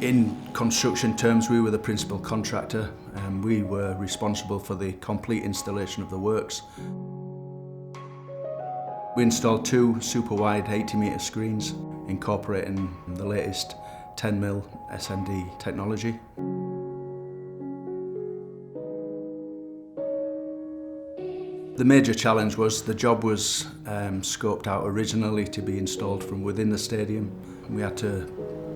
In construction terms, we were the principal contractor and we were responsible for the complete installation of the works. We installed 2 super wide 80-metre screens incorporating the latest 10mm SMD technology. The major challenge was the job was scoped out originally to be installed from within the stadium. We had to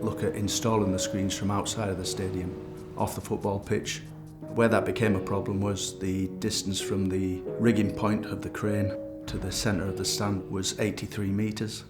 look at installing the screens from outside of the stadium, off the football pitch. Where that became a problem was the distance from the rigging point of the crane to the centre of the stand was 83 metres.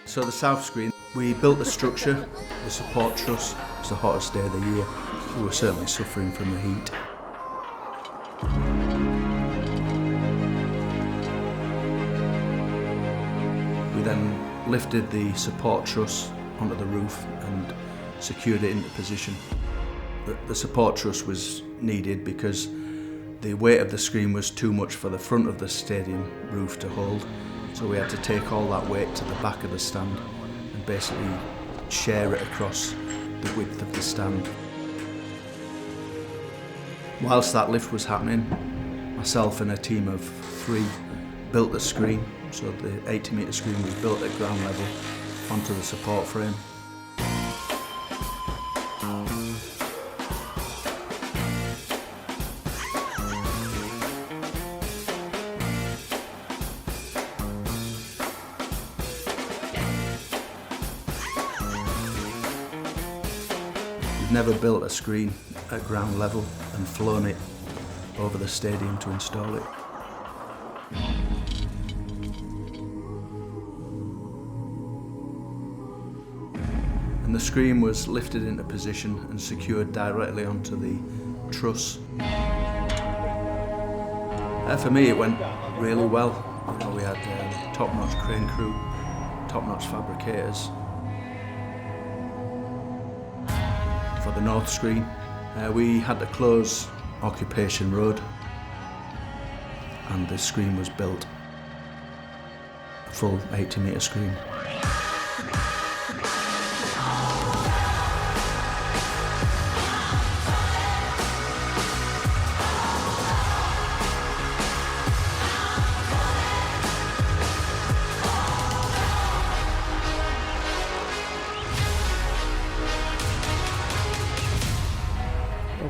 So the south screen, we built the structure, the support truss. It's the hottest day of the year. We were certainly suffering from the heat. We then lifted the support truss onto the roof and secured it into position. The support truss was needed because the weight of the screen was too much for the front of the stadium roof to hold. So we had to take all that weight to the back of the stand and basically share it across the width of the stand. Whilst that lift was happening, myself and a team of 3 built the screen. So the 80-metre screen was built at ground level onto the support frame. We've never built a screen at ground level and flown it over the stadium to install it. And the screen was lifted into position and secured directly onto the truss. For me it went really well. We had top-notch crane crew, top-notch fabricators. For the north screen, we had to close Occupation Road and the screen was built, a full 80-metre screen.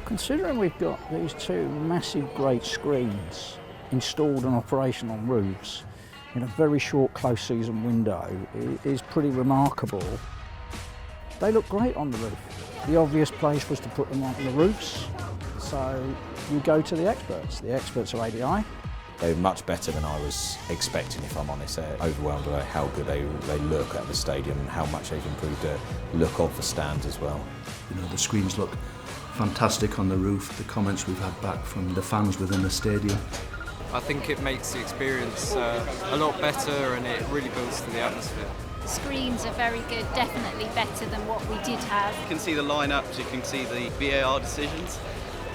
Considering we've got these 2 massive great screens installed and operational on roofs in a very short close season window, it is pretty remarkable. They look great on the roof. The obvious place was to put them on the roofs, so you go to the experts. The experts are ADI. They were much better than I was expecting, if I'm honest. They're overwhelmed by how good they look at the stadium and how much they've improved the look of the stands as well. You know, the screens look fantastic on the roof. The comments we've had back from the fans within the stadium. I think it makes the experience a lot better and it really builds to the atmosphere. The screens are very good, definitely better than what we did have. You can see the lineups, you can see the VAR decisions.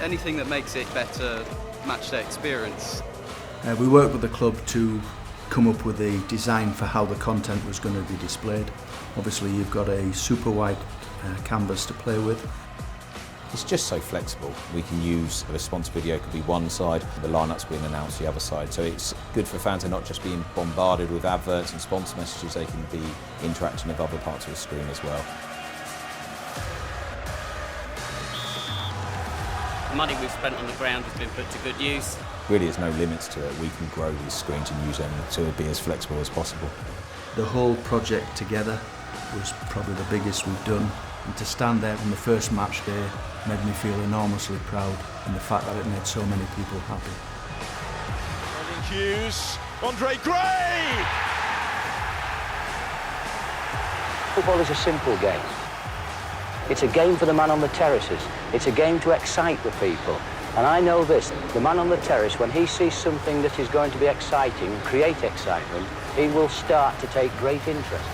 Anything that makes it better, match their experience. We worked with the club to come up with a design for how the content was going to be displayed. Obviously you've got a super wide canvas to play with. It's just so flexible. We can use a response video, could be one side, the lineup's being announced the other side. So it's good for fans to not just being bombarded with adverts and sponsor messages, they can be interacting with other parts of the screen as well. The money we've spent on the ground has been put to good use. Really, there's no limits to it. We can grow these screens and use them to be as flexible as possible. The whole project together was probably the biggest we've done. And to stand there on the first match day made me feel enormously proud, and the fact that it made so many people happy. Hughes, Andre Gray! Football is a simple game. It's a game for the man on the terraces. It's a game to excite the people. And I know this, the man on the terrace, when he sees something that is going to be exciting, create excitement, he will start to take great interest.